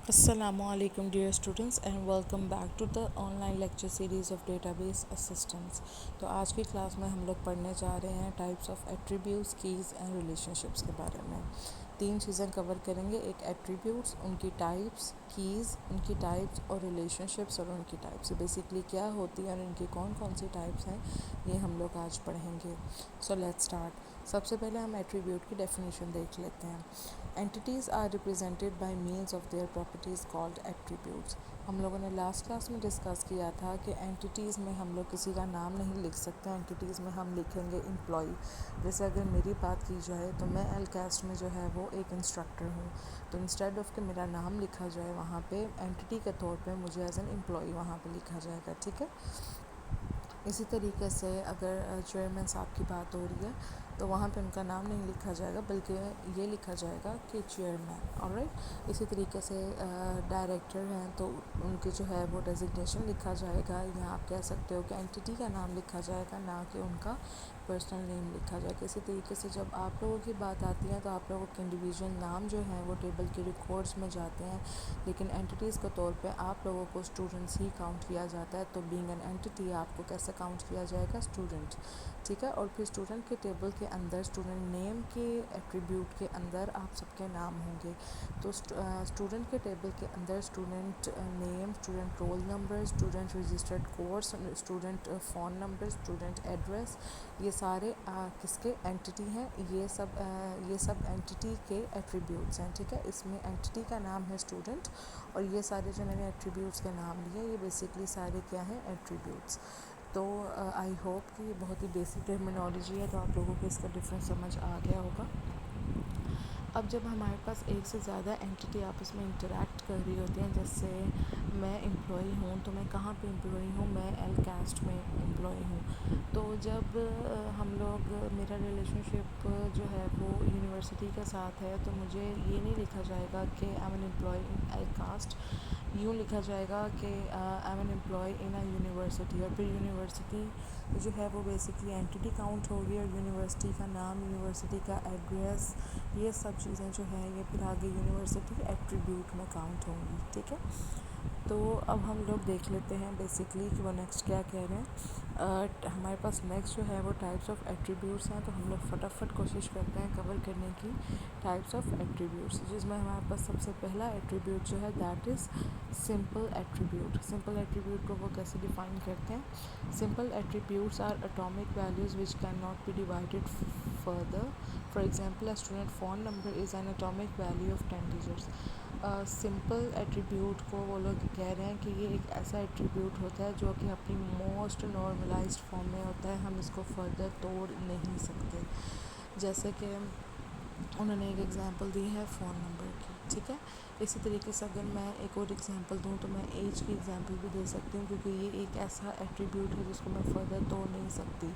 Assalamu alaikum dear students and welcome back to the online lecture series of database assistance. تو آج کی class میں ہم لوگ پڑھنے جا رہے ہیں types of attributes keys and relation ships کے بارے میں. تین چیزیں کور کریں گے. ایک ایٹریبیوٹس، ان کی ٹائپس، کیز ان کی ٹائپس، اور ریلیشن شپس اور ان کی ٹائپس. بیسکلی کیا ہوتی ہے اور ان کی کون کون سی ٹائپس ہیں یہ ہم لوگ آج پڑھیں گے. So let's start. سب سے پہلے ہم ایٹریبیوٹ کی ڈیفینیشن دیکھ لیتے ہیں. Entities are represented by means of their properties called attributes. ہم لوگوں نے لاسٹ کلاس میں ڈسکس کیا تھا کہ اینٹیز میں ہم لوگ کسی کا نام نہیں لکھ سکتے. اینٹیز میں ہم لکھیں گے امپلائی. جیسے اگر میری بات کی جائے تو میں ایل کیسٹ میں جو ہے وہ ایک انسٹرکٹر ہوں، تو انسٹیڈ آف کہ میرا نام لکھا جائے وہاں پہ اینٹی کے طور پہ مجھے ایز این امپلائی وہاں پہ لکھا جائے گا. ٹھیک ہے. اسی طریقے سے اگر چیئرمین صاحب کی بات ہو رہی ہے تو وہاں پہ ان کا نام نہیں لکھا جائے گا بلکہ یہ لکھا جائے گا کہ چیئرمین. آلرائٹ. اسی طریقے سے ڈائریکٹر ہیں تو ان کے جو ہے وہ ڈیزگنیشن لکھا جائے گا، یا آپ کہہ سکتے ہو کہ اینٹی کا نام لکھا جائے گا، نہ کہ ان کا پرسنل نیم لکھا جائے گا. اسی طریقے سے جب آپ لوگوں کی بات آتی ہے تو آپ لوگوں کے انڈیویژول نام جو ہیں وہ ٹیبل کے ریکارڈز میں جاتے ہیں، لیکن اینٹیز کے طور پہ آپ لوگوں کو اسٹوڈنٹس ہی کاؤنٹ کیا جاتا ہے. تو بینگ این اینٹی آپ کو کیسے کاؤنٹ کیا جائے گا؟ اسٹوڈنٹ. ٹھیک ہے. اور پھر اسٹوڈنٹ کے ٹیبل کے اندر اسٹوڈنٹ نیم کے ایٹریبیوٹ کے اندر آپ سب کے نام ہوں گے. تو اسٹوڈنٹ کے ٹیبل کے اندر student name, student roll number, student registered course, student phone number, student address, یہ سارے کس کے اینٹی ہیں. یہ سب اینٹی کے ایٹریبیوٹس ہیں. ٹھیک ہے. اس میں اینٹی کا نام ہے اسٹوڈنٹ، اور یہ سارے جو میں نے ایٹریبیوٹس کے نام لیے یہ بیسکلی سارے کیا ہیں؟ ایٹریبیوٹس. تو آئی ہوپ کہ یہ بہت ہی بیسک ٹرمینالوجی ہے، تو آپ لوگوں کو اس کا ڈفرینس سمجھ آ گیا ہوگا. اب جب ہمارے پاس ایک سے زیادہ اینٹی آپس میں انٹریکٹ کر رہی ہوتی ہیں، جیسے میں امپلائی ہوں تو میں کہاں پہ امپلائی ہوں؟ میں ایل کاسٹ میں امپلائی ہوں. تو جب ہم لوگ میرا ریلیشن شپ جو ہے وہ یونیورسٹی کے ساتھ ہے تو مجھے یہ نہیں لکھا جائے گا کہ I am an employee in L cost. یوں لکھا جائے گا کہ I am an employee in a university. اور پھر یونیورسٹی جو ہے وہ بیسکلی اینٹی کاؤنٹ ہوگی، اور یونیورسٹی کا نام، یونیورسٹی کا ایڈریس، یہ سب چیزیں جو ہیں یہ پھر آگے یونیورسٹی ایٹریبیوٹ میں کاؤنٹ ہوں گی. ٹھیک ہے. تو اب ہم لوگ دیکھ لیتے ہیں بیسکلی کہ وہ نیکسٹ کیا کہہ رہے ہیں. ہمارے پاس نیکسٹ جو ہے وہ ٹائپس آف ایٹریبیوٹس ہیں، تو ہم لوگ فٹافٹ کوشش کرتے ہیں کور کرنے کی ٹائپس آف ایٹریبیوٹس، جس میں ہمارے پاس سب سے پہلا ایٹریبیوٹ جو ہے that is simple attribute. Simple attribute کو وہ کیسے ڈیفائن کرتے ہیں؟ Simple attributes are atomic values which can not be divided further. For example a student phone number is an atomic value of 10 digits. Simple attribute کو وہ لوگ کہہ رہے ہیں کہ یہ ایک ایسا ایٹریبیوٹ ہوتا ہے جو کہ اپنی موسٹ نارملائزڈ فارم میں ہوتا ہے، ہم اس کو فردر توڑ نہیں سکتے. جیسے کہ انہوں نے ایک ایگزامپل دی ہے فون نمبر کی. ٹھیک ہے. اسی طریقے سے اگر میں ایک اور ایگزامپل دوں تو میں ایج کی ایگزامپل بھی دے سکتی ہوں، کیونکہ یہ ایک ایسا ایٹریبیوٹ ہے جس کو میں فردر توڑ نہیں سکتی.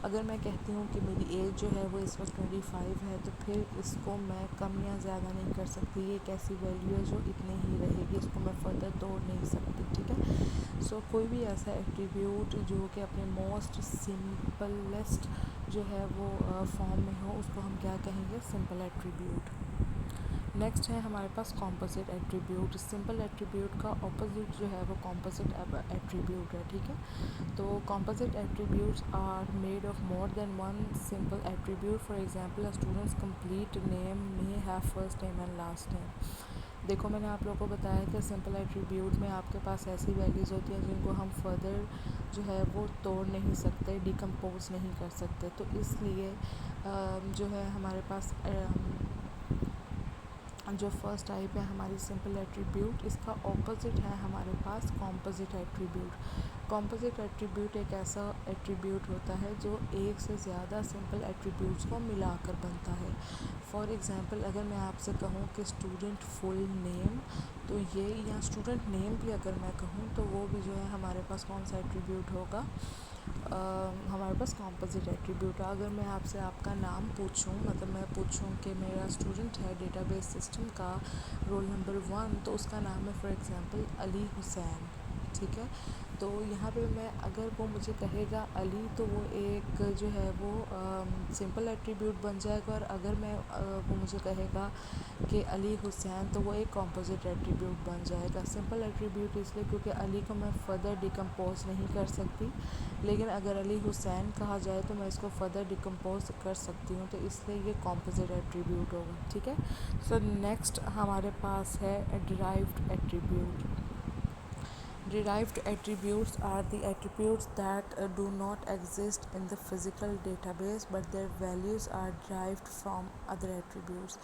اگر میں کہتی ہوں کہ میری ایج جو ہے وہ اس وقت 25 ہے، تو پھر اس کو میں کم یا زیادہ نہیں کر سکتی. یہ ایک ایسی ویلیو ہے جو اتنی ہی رہے گی، اس کو میں فردر توڑ نہیں سکتی. ٹھیک ہے. سو کوئی بھی ایسا ایٹریبیوٹ جو کہ اپنے موسٹ سمپلسٹ جو ہے وہ فارم میں ہو، اس کو ہم کیا کہیں گے؟ Simple attribute. نیکسٹ ہے ہمارے پاس کمپوزٹ ایٹریبیوٹ. سمپل ایٹریبیوٹ کا اپوزٹ جو ہے وہ کمپوزٹ ایٹریبیوٹ ہے. ٹھیک ہے. تو composite attributes are made of more than one simple attribute. For example students complete name میں have first name and last name. دیکھو میں نے آپ لوگوں کو بتایا کہ سمپل ایٹریبیوٹ میں آپ کے پاس ایسی ویلیوز ہوتی ہیں جن کو ہم فردر جو ہے وہ توڑ نہیں سکتے، ڈیکمپوز نہیں کر سکتے. تو اس لیے جو ہے ہمارے پاس جو فرسٹ ٹائپ ہے ہماری سمپل ایٹریبیوٹ، اس کا اپوزٹ ہے ہمارے پاس کمپوزٹ ایٹریبیوٹ. کمپوزٹ ایٹریبیوٹ ایک ایسا ایٹریبیوٹ ہوتا ہے جو ایک سے زیادہ سمپل ایٹریبیوٹس کو ملا کر بنتا ہے. فار ایگزامپل اگر میں آپ سے کہوں کہ اسٹوڈنٹ فل نیم، تو یہ، یا اسٹوڈنٹ نیم بھی اگر میں کہوں تو وہ بھی جو ہے ہمارے پاس کون سا ایٹریبیوٹ ہوگا؟ ہمارے پاس کمپوزٹ ایٹریبیوٹ. اگر میں آپ سے آپ کا نام پوچھوں، مطلب میں پوچھوں کہ میرا اسٹوڈنٹ ہے ڈیٹا بیس سسٹم کا رول نمبر 1، تو اس کا نام ہے فار ایگزامپل علی حسین. ٹھیک ہے. تو یہاں پہ میں اگر وہ مجھے کہے گا علی تو وہ ایک جو ہے وہ سمپل ایٹریبیوٹ بن جائے گا، اور اگر وہ مجھے کہے گا کہ علی حسین تو وہ ایک کمپوزٹ ایٹریبیوٹ بن جائے گا. سمپل ایٹریبیوٹ اس لیے کیونکہ علی کو میں فردر ڈیکمپوز نہیں کر سکتی، لیکن اگر علی حسین کہا جائے تو میں اس کو فردر ڈیکمپوز کر سکتی ہوں، تو اس لیے یہ کمپوزٹ ایٹریبیوٹ ہوگا. ٹھیک ہے. سو نیکسٹ ہمارے پاس ہے derived attribute. Derived attributes are the attributes that do not exist in the physical database but their values are derived from other attributes.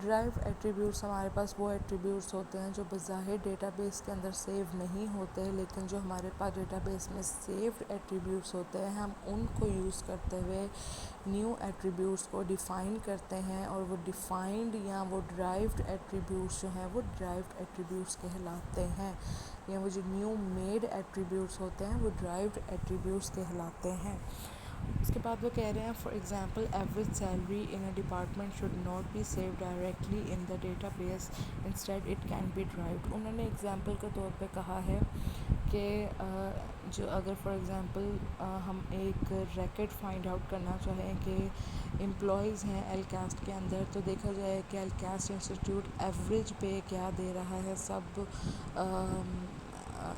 Derived attributes ہمارے پاس وہ ایٹریبیوٹس ہوتے ہیں جو بظاہر ڈیٹا بیس کے اندر سیو نہیں ہوتے، لیکن جو ہمارے پاس ڈیٹا بیس میں سیوڈ ایٹریبیوٹس ہوتے ہیں ہم ان کو یوز کرتے ہوئے نیو ایٹریبیوٹس کو ڈیفائن کرتے ہیں، اور وہ ڈیفائنڈ یا وہ ڈرائیوڈ ایٹریبیوٹس جو ہیں وہ ڈرائیوڈ ایٹریبیوٹس کہلاتے ہیں، یا وہ جو نیو میڈ ایٹریبیوٹس ہوتے ہیں وہ ڈرائیوڈ ایٹریبیوٹس کہلاتے ہیں. اس کے بعد وہ کہہ رہے ہیں for example average salary in a department should not be saved directly in the database instead it can be derived. انہوں نے ایگزامپل کے طور پہ کہا ہے کہ جو اگر فار ایگزامپل ہم ایک ریکٹ فائنڈ آؤٹ کرنا چاہیں کہ امپلائیز ہیں ایل کاسٹ کے اندر، تو دیکھا جائے کہ ایل کاسٹ انسٹیٹیوٹ ایوریج پہ کیا دے رہا ہے سب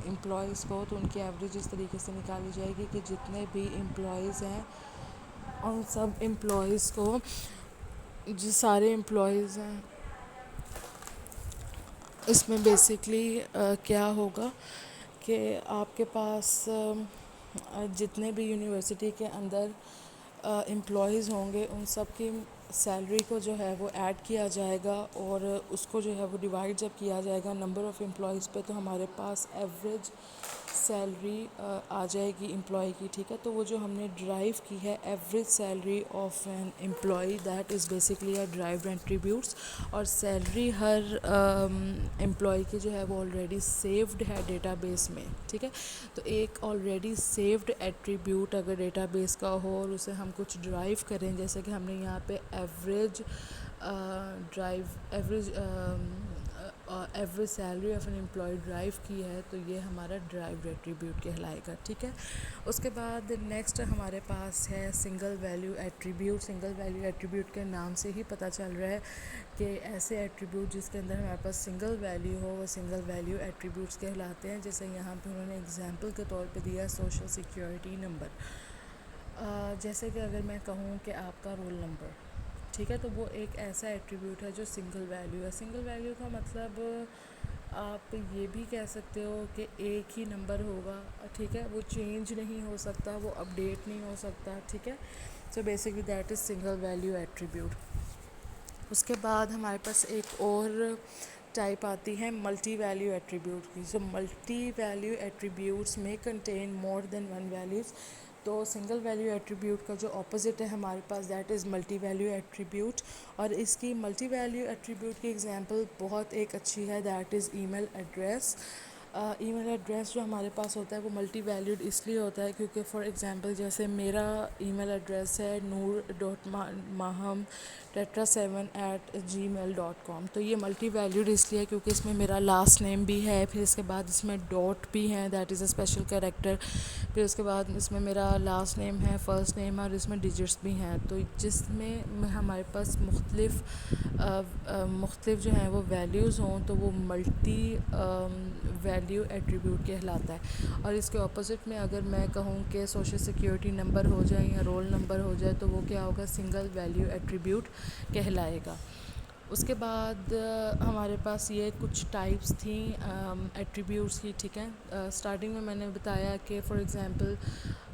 امپلائیز کو، تو ان کی ایوریج اس طریقے سے نکالی جائے گی کہ جتنے بھی امپلائیز ہیں ان سب امپلائیز کو، جو سارے امپلائیز ہیں اس میں بیسکلی کیا ہوگا کہ آپ کے پاس جتنے بھی یونیورسٹی کے اندر امپلائیز ہوں گے ان سب کی سیلری کو جو ہے وہ ایڈ کیا جائے گا، اور اس کو جو ہے وہ ڈیوائڈ جب کیا جائے گا نمبر آف امپلائیز پہ، تو ہمارے پاس ایوریج سیلری آ جائے گی امپلائی کی. ٹھیک ہے. تو وہ جو ہم نے ڈرائیو کی ہے average salary of an employee, that is basically a derived attributes, اور سیلری ہر امپلائی کی جو ہے وہ آلریڈی سیوڈ ہے ڈیٹا بیس میں. ٹھیک ہے. تو ایک آلریڈی سیوڈ ایٹریبیوٹ اگر ڈیٹا بیس کا ہو اور اسے ہم کچھ ڈرائیو کریں، جیسے کہ ہم نے یہاں پہ average salary of an employee derive کی ہے، تو یہ ہمارا ڈرائیوڈ ایٹریبیوٹ کہلائے گا. ٹھیک ہے. اس کے بعد نیکسٹ ہمارے پاس ہے single value attribute. Single value attribute کے نام سے ہی پتہ چل رہا ہے کہ ایسے ایٹریبیوٹ جس کے اندر ہمارے پاس سنگل ویلیو ہو وہ سنگل ویلیو ایٹریبیوٹس کہلاتے ہیں. جیسے یہاں پہ انہوں نے اگزامپل کے طور پہ دیا سوشل سیکیورٹی نمبر. جیسے کہ اگر میں کہوں کہ آپ کا رول نمبر، ٹھیک ہے، تو وہ ایک ایسا ایٹریبیوٹ ہے جو سنگل ویلیو ہے. سنگل ویلیو کا مطلب آپ یہ بھی کہہ سکتے ہو کہ ایک ہی نمبر ہوگا. ٹھیک ہے. وہ چینج نہیں ہو سکتا، وہ اپڈیٹ نہیں ہو سکتا. ٹھیک ہے. So basically that is single value attribute. اس کے بعد ہمارے پاس ایک اور ٹائپ آتی ہے ملٹی ویلیو ایٹریبیوٹ کی. سو ملٹی ویلیو ایٹریبیوٹس میں contain more than one values. تو سنگل ویلیو ایٹریبیوٹ کا جو اپوزٹ ہے ہمارے پاس that is multi value attribute, اور اس کی ملٹی ویلیو ایٹریبیوٹ کی ایگزامپل بہت ایک اچھی ہے، that is email address. Email address جو ہمارے پاس ہوتا ہے وہ ملٹی ویلیوڈ اس لیے ہوتا ہے کیونکہ فار ایگزامپل جیسے میرا ای میل ایڈریس ہے noor.maham@gmail.com. تو یہ ملٹی ویلیوڈ اس لیے کیونکہ اس میں میرا لاسٹ نیم بھی ہے، پھر اس کے بعد اس میں ڈاٹ بھی ہیں، that is a special character, پھر اس کے بعد اس میں میرا لاسٹ نیم ہے، فرسٹ نیم ہے، اور اس میں ڈیجٹس بھی ہیں. تو جس میں ہمارے پاس مختلف جو ہیں وہ ویلیوز ہوں تو وہ ملٹی ویلیو ایٹریبیوٹ کہلاتا ہے. اور اس کے اپوزٹ میں اگر میں کہوں کہ سوشل سیکیورٹی نمبر ہو جائے یا رول نمبر ہو جائے تو وہ کیا ہوگا، سنگل ویلیو ایٹریبیوٹ کہلائے گا. اس کے بعد ہمارے پاس یہ کچھ ٹائپس تھیں ایٹریبیوٹس کی. ٹھیک ہے. اسٹارٹنگ میں نے بتایا کہ فار ایگزامپل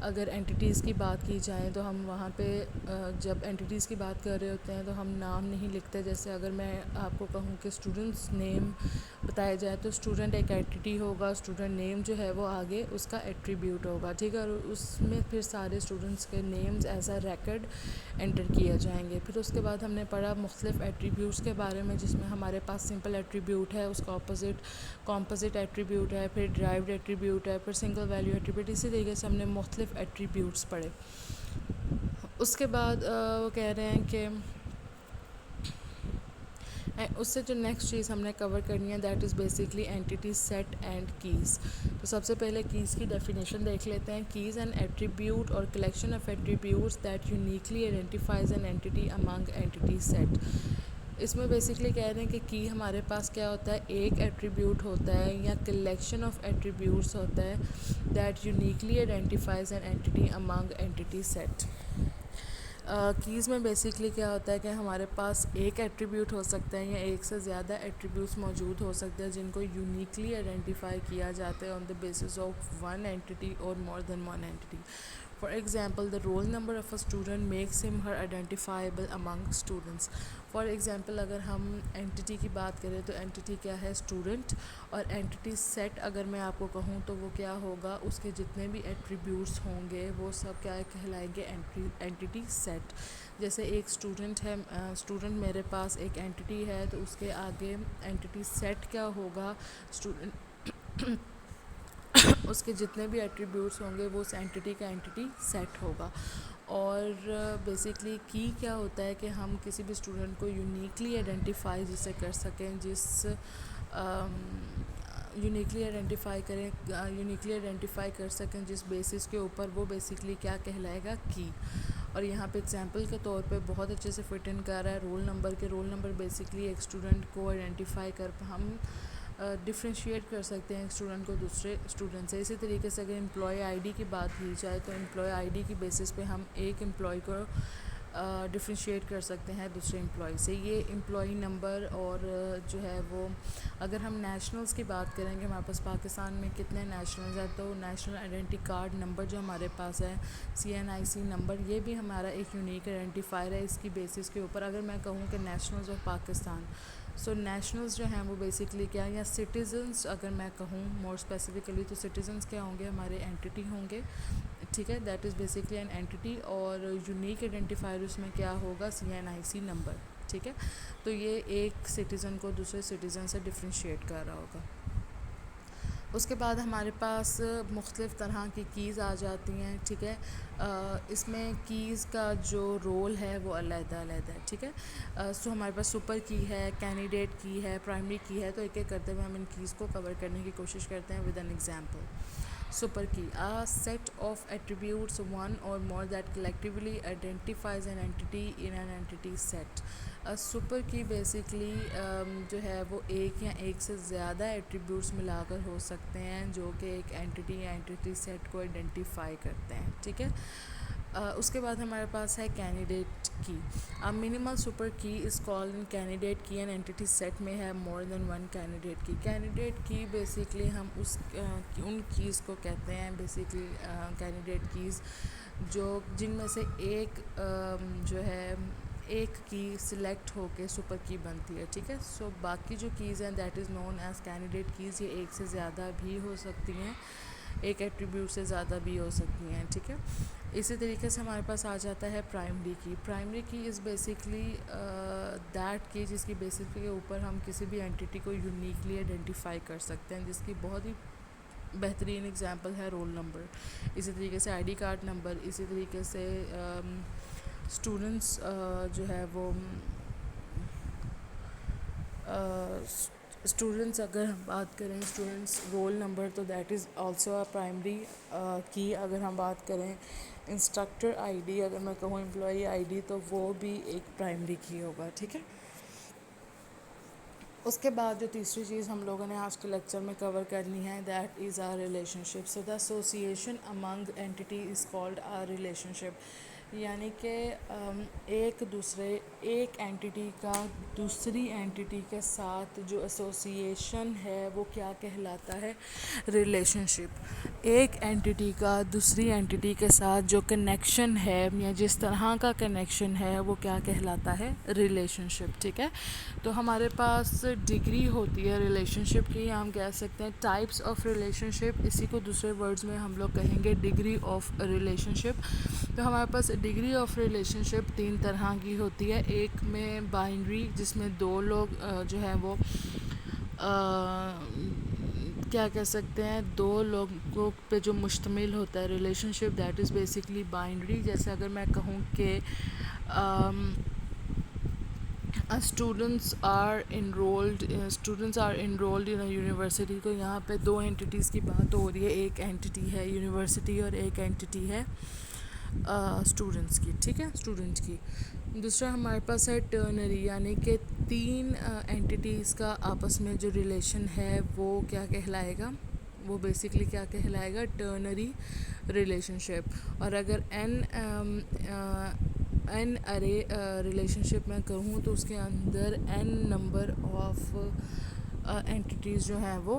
اگر اینٹیٹیز کی بات کی جائے تو ہم وہاں پہ جب اینٹیٹیز کی بات کر رہے ہوتے ہیں تو ہم نام نہیں لکھتے. جیسے اگر میں آپ کو کہوں کہ اسٹوڈنٹس نیم بتایا جائے تو اسٹوڈنٹ ایک اینٹیٹی ہوگا، اسٹوڈنٹ نیم جو ہے وہ آگے اس کا ایٹریبیوٹ ہوگا. ٹھیک ہے. اور اس میں پھر سارے اسٹوڈنٹس کے names as a record enter کیے جائیں گے. پھر اس کے بعد ہم نے پڑھا مختلف ایٹریبیوٹس کے بارے میں، جس میں ہمارے پاس سمپل ایٹریبیوٹ ہے، اس کا اپوزٹ کمپوزٹ ایٹریبیوٹ ہے، پھر ڈرائیوڈ ایٹریبیوٹ ہے، پھر سنگل ویلیو ایٹریبیوٹ. اسی طریقے سے ہم نے مختلف ایٹریبیوٹس پڑھے. اس کے بعد وہ کہہ رہے ہیں کہ اس سے جو نیکسٹ چیز ہم نے کور کرنی ہے that is basically entity set and keys. تو سب سے پہلے کیز کی ڈیفینیشن دیکھ لیتے ہیں. کیز این ایٹریبیوٹ اور collection of attributes that uniquely identifies an entity among entity set. اس میں بیسکلی کہہ رہے ہیں کہ کی ہمارے پاس کیا ہوتا ہے, ایک ایٹریبیوٹ ہوتا ہے یا کلیکشن آف ایٹریبیوٹس ہوتا ہے that uniquely identifies an entity among entity set. Keys میں بیسکلی کیا ہوتا ہے کہ ہمارے پاس ایک ایٹریبیوٹ ہو سکتا ہے یا ایک سے زیادہ ایٹریبیوٹس موجود ہو سکتے ہیں جن کو یونیکلی آئیڈینٹیفائی کیا جاتا ہے on the basis of one entity اور more than one entity. For example the roll number of a student makes him her identifiable among students. For example اگر ہم اینٹی کی بات کریں تو اینٹی کیا ہے, اسٹوڈنٹ. اور اینٹی سیٹ اگر میں آپ کو کہوں تو وہ کیا ہوگا, اس کے جتنے بھی ایٹریبیوٹس ہوں گے وہ سب کیا کہلائیں گے, اینٹی سیٹ. جیسے ایک اسٹوڈنٹ ہے, اسٹوڈنٹ میرے پاس ایک اینٹی ہے تو اس کے آگے اینٹی سیٹ کیا ہوگا, اسٹوڈنٹ اس کے جتنے بھی ایٹریبیوٹس ہوں گے وہ اس اینٹی کا اینٹی سیٹ ہوگا. اور بیسکلی کی کیا ہوتا ہے کہ ہم کسی بھی اسٹوڈنٹ کو یونیکلی آئیڈینٹیفائی جسے کر سکیں, یونیکلی آئیڈینٹیفائی کر سکیں جس بیسس کے اوپر وہ بیسکلی کیا کہلائے گا, کی. اور یہاں پہ ایگزامپل کے طور پہ بہت اچھے سے فٹ ان کر رہا ہے رول نمبر کے. رول نمبر بیسکلی ایک اسٹوڈنٹ کو آئیڈینٹیفائی ہم ڈفرینشیٹ کر سکتے ہیں ایک اسٹوڈنٹ کو دوسرے اسٹوڈنٹ سے. اسی طریقے سے اگر امپلائی آئی ڈی کی بات کی جائے تو امپلائی آئی ڈی کی بیسس پہ ہم ایک امپلائی کو ڈفرینشیٹ کر سکتے ہیں دوسرے امپلائی سے. یہ امپلائی نمبر اور جو ہے وہ اگر ہم نیشنلز کی بات کریں گے ہمارے پاس پاکستان میں کتنے نیشنلز ہیں, تو نیشنل آئیڈینٹی کارڈ نمبر جو ہمارے پاس ہے CNIC نمبر, یہ بھی ہمارا ایک یونیک آئیڈینٹیفائر ہے. اس کی بیسس کے اوپر اگر میں کہوں کہ nationals of Pakistan, so nationals جو ہیں وہ بیسکلی کیا, یا سٹیزنس اگر میں کہوں مور اسپیسیفکلی تو سٹیزنس کیا ہوں گے, ہمارے اینٹی ہوں گے, ٹھیک ہے, that is basically an entity. اور یونیک آئیڈینٹیفائر اس میں کیا ہوگا, CNIC نمبر, ٹھیک ہے. تو یہ ایک سٹیزن کو دوسرے سٹیزن سے ڈفرینشیٹ کر رہا ہوگا. اس کے بعد ہمارے پاس مختلف طرح کی کیز آ جاتی ہیں, ٹھیک ہے. اس میں کیز کا جو رول ہے وہ علیحدہ علیحدہ ہے, ٹھیک ہے. سو ہمارے پاس سپر کی ہے, کینڈیڈیٹ کی ہے, پرائمری کی ہے. تو ایک ایک کرتے ہوئے ہم ان کیز کو کور کرنے کی کوشش کرتے ہیں with an example. Super key, a set of attributes one or more that collectively identifies an entity in an entity set. Super key basically جو ہے وہ ایک یا ایک سے زیادہ ایٹریبیوٹس ملا کر ہو سکتے ہیں جو کہ ایک اینٹی یا اینٹی سیٹ کو آئیڈینٹیفائی کرتے ہیں, ٹھیک ہے. اس کے بعد ہمارے پاس ہے candidate key. Minimal super key is called an candidate key and entity set میں ہے more than one candidate key. Candidate key basically ہم ان کیز کو کہتے ہیں بیسکلی کینڈیڈیٹ کیز جن میں سے ایک جو ہے ایک کی سلیکٹ ہو کے سپر کی بنتی ہے, ٹھیک ہے. سو باقی جو کیز ہیں that is known as candidate keys. یہ ایک سے زیادہ بھی ہو سکتی ہیں, ایک ایٹریبیوٹ سے زیادہ بھی ہو سکتی ہیں, ٹھیک ہے. اسی طریقے سے ہمارے پاس آ جاتا ہے primary key. Primary key is basically that کی جس کی بیسس کے اوپر ہم کسی بھی اینٹی کو یونیکلی آئیڈینٹیفائی کر سکتے ہیں, جس کی بہت ہی بہترین اگزامپل ہے رول نمبر. اسی طریقے سے ID کارڈ نمبر. اسی طریقے سے اسٹوڈنٹس جو ہے وہ اسٹوڈنٹس اگر ہم بات کریں اسٹوڈنٹس رول نمبر تو that is also a primary key. اگر ہم بات کریں انسٹرکٹر ID, اگر میں کہوں امپلائی ID تو وہ بھی ایک پرائمری کی ہوگا, ٹھیک ہے. اس کے بعد جو تیسری چیز ہم لوگوں نے آج کے لیکچر میں کور کرنی ہے that is a relationship. So the association among entity is called a relationship. یعنی کہ ایک اینٹی کا دوسری اینٹی کے ساتھ جو ایسوسیشن ہے وہ کیا کہلاتا ہے, ریلیشن شپ. ایک اینٹی کا دوسری اینٹی کے ساتھ جو کنیکشن ہے یا جس طرح کا کنیکشن ہے وہ کیا کہلاتا ہے, ریلیشن شپ, ٹھیک ہے. تو ہمارے پاس ڈگری ہوتی ہے ریلیشن شپ کی, ہم کہہ سکتے ہیں ٹائپس آف ریلیشن شپ. اسی کو دوسرے ورڈز میں ہم لوگ کہیں گے ڈگری آف ریلیشن شپ. تو ہمارے پاس ڈگری آف ریلیشن شپ تین طرح کی ہوتی ہے. ایک میں بائنری جس میں دو لوگ جو ہے وہ کیا کہہ سکتے ہیں دو لوگوں پہ جو مشتمل ہوتا ہے relationship, that is basically binary. جیسے اگر میں کہوں کہ students are enrolled in university. تو یہاں پہ دو اینٹیز کی بات ہو رہی ہے, ایک اینٹی ہے یونیورسٹی اور ایک اینٹی ہے اسٹوڈنٹس کی. ٹھیک ہے, اسٹوڈنٹ کی. دوسرا ہمارے پاس ہے ٹرنری, یعنی کہ تین اینٹیز کا آپس میں جو ریلیشن ہے وہ کیا کہلائے گا, وہ بیسکلی کیا کہلائے گا, ٹرنری ریلیشن شپ. اور اگر این ارے ریلیشن شپ میں کہوں تو اس کے اندر این نمبر آف اینٹیز جو ہیں وہ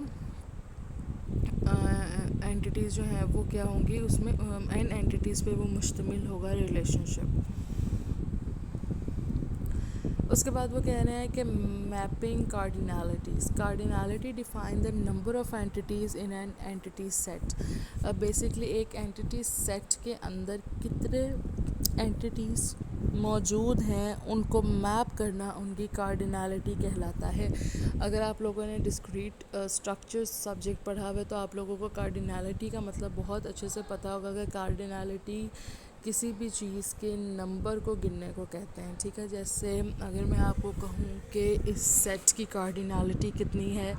کیا ہوں گی, اس میں این اینٹیز پہ وہ مشتمل ہوگا ریلیشن شپ. اس کے بعد وہ کہہ رہے ہیں کہ mapping cardinality define the number of entities in an entity set. Basically ایک اینٹی سیٹ کے اندر کتنے اینٹیز موجود ہیں ان کو میپ کرنا ان کی کارڈینالٹی کہلاتا ہے. اگر آپ لوگوں نے ڈسکریٹ اسٹرکچر سبجیکٹ پڑھا ہوا ہے تو آپ لوگوں کو کارڈینالٹی کا مطلب بہت اچھے سے پتہ ہوگا کہ کارڈینالٹی کسی بھی چیز کے نمبر کو گننے کو کہتے ہیں. ٹھیک ہے, جیسے اگر میں آپ کو کہوں کہ اس سیٹ کی کارڈینالٹی کتنی ہے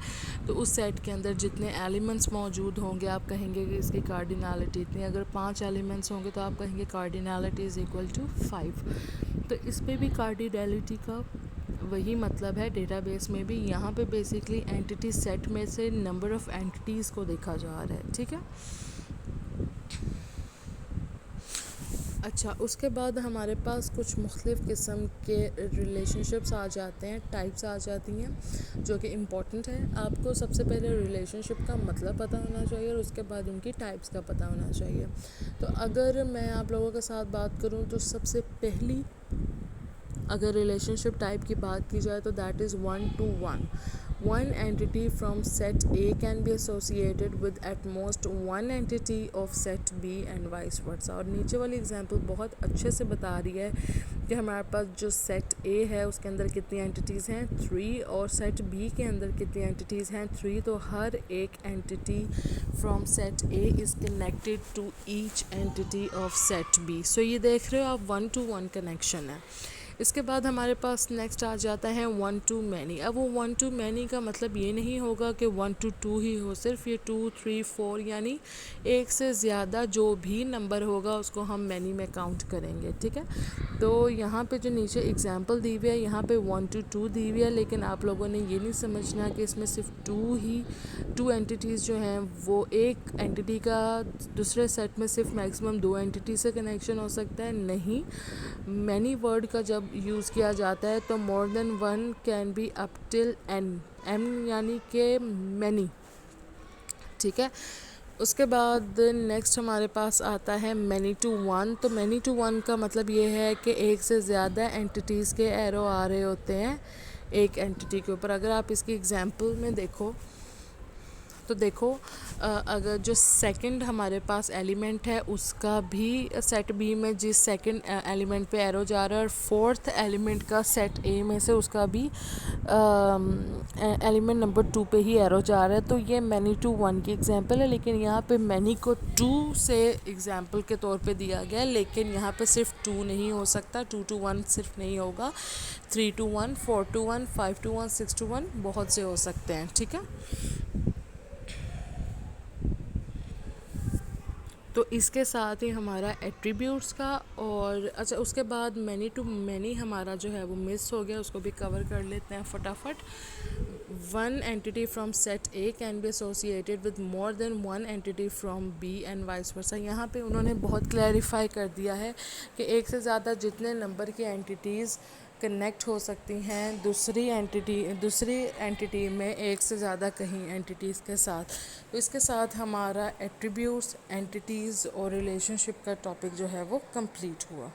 تو اس سیٹ کے اندر جتنے ایلیمنٹس موجود ہوں گے آپ کہیں گے کہ اس کی کارڈینالٹی اتنی. اگر 5 ایلیمنٹس ہوں گے تو آپ کہیں گے کارڈینالٹی از ایکول ٹو 5. تو اس پہ بھی کارڈینالٹی کا وہی مطلب ہے ڈیٹا بیس میں بھی. یہاں پہ بیسکلی اینٹی سیٹ میں سے نمبر آف اینٹیز کو دیکھا جا رہا ہے. ٹھیک ہے, اچھا. اس کے بعد ہمارے پاس کچھ مختلف قسم کے ریلیشن شپس آ جاتے ہیں, ٹائپس آ جاتی ہیں جو کہ امپورٹنٹ ہے. آپ کو سب سے پہلے ریلیشن شپ کا مطلب پتہ ہونا چاہیے اور اس کے بعد ان کی ٹائپس کا پتہ ہونا چاہیے. تو اگر میں آپ لوگوں کے ساتھ بات کروں تو سب سے پہلی اگر ریلیشن شپ ٹائپ کی بات کی جائے تو that is 1 to 1. One entity from set A can be associated with at most one entity of set B and vice versa. اور نیچے والی ایگزامپل بہت اچھے سے بتا رہی ہے کہ ہمارے پاس جو سیٹ A ہے اس کے اندر کتنی اینٹیز ہیں 3 اور سیٹ B کے اندر کتنی اینٹیز ہیں 3. تو ہر ایک entity from set A is connected to each entity of set B. So یہ دیکھ رہے ہو آپ 1 to 1 کنیکشن ہے. اس کے بعد ہمارے پاس نیکسٹ آ جاتا ہے 1 to many. اب وہ 1 to many کا مطلب یہ نہیں ہوگا کہ 1 to 2 ہی ہو, صرف یہ 2 3 4 یعنی ایک سے زیادہ جو بھی نمبر ہوگا اس کو ہم many میں کاؤنٹ کریں گے. ٹھیک ہے, تو یہاں پہ جو نیچے ایگزامپل دی ہوئی ہے یہاں پہ 1 to 2 دی ہوئی ہے, لیکن آپ لوگوں نے یہ نہیں سمجھنا کہ اس میں صرف 2 اینٹیز جو ہیں وہ ایک اینٹی کا دوسرے سیٹ میں صرف میکسیمم 2 اینٹی سے کنیکشن ہو سکتا ہے. نہیں, many ورڈ کا جب یوز کیا جاتا ہے تو more than 1 can be up till n یعنی کہ many. ٹھیک ہے, اس کے بعد نیکسٹ ہمارے پاس آتا ہے many to 1. تو many to 1 کا مطلب یہ ہے کہ ایک سے زیادہ اینٹیز کے ایرو آ رہے ہوتے ہیں ایک اینٹی کے اوپر. اگر آپ اس کی ایگزامپل میں دیکھو تو دیکھو اگر جو سیکنڈ ہمارے پاس ایلیمنٹ ہے اس کا بھی سیٹ بی میں جس سیکنڈ ایلیمنٹ پہ ایرو جا رہا ہے اور فورتھ ایلیمنٹ کا سیٹ اے میں سے اس کا بھی ایلیمنٹ نمبر 2 پہ ہی ایرو جا رہا ہے. تو یہ many to 1 کی ایگزامپل ہے, لیکن یہاں پہ many کو 2 سے ایگزامپل کے طور پہ دیا گیا ہے, لیکن یہاں پہ صرف 2 نہیں ہو سکتا, 2 to 1 صرف نہیں ہوگا, 3 to 1 4 to 1 5 to 1 6 to 1 بہت سے ہو سکتے ہیں. ٹھیک ہے, تو اس کے ساتھ ہی ہمارا ایٹریبیوٹس کا اور اچھا اس کے بعد many to many ہمارا جو ہے وہ مس ہو گیا, اس کو بھی کور کر لیتے ہیں فٹافٹ. One entity from set A can be associated with more than one entity from B and vice versa. یہاں پہ انہوں نے بہت کلیریفائی کر دیا ہے کہ ایک سے زیادہ جتنے نمبر کی اینٹیز کنیکٹ ہو سکتی ہیں دوسری اینٹی میں ایک سے زیادہ کہیں اینٹیز کے ساتھ. تو اس کے ساتھ ہمارا ایٹریبیوٹس, اینٹیز اور ریلیشن شپ کا ٹاپک جو ہے وہ کمپلیٹ ہوا.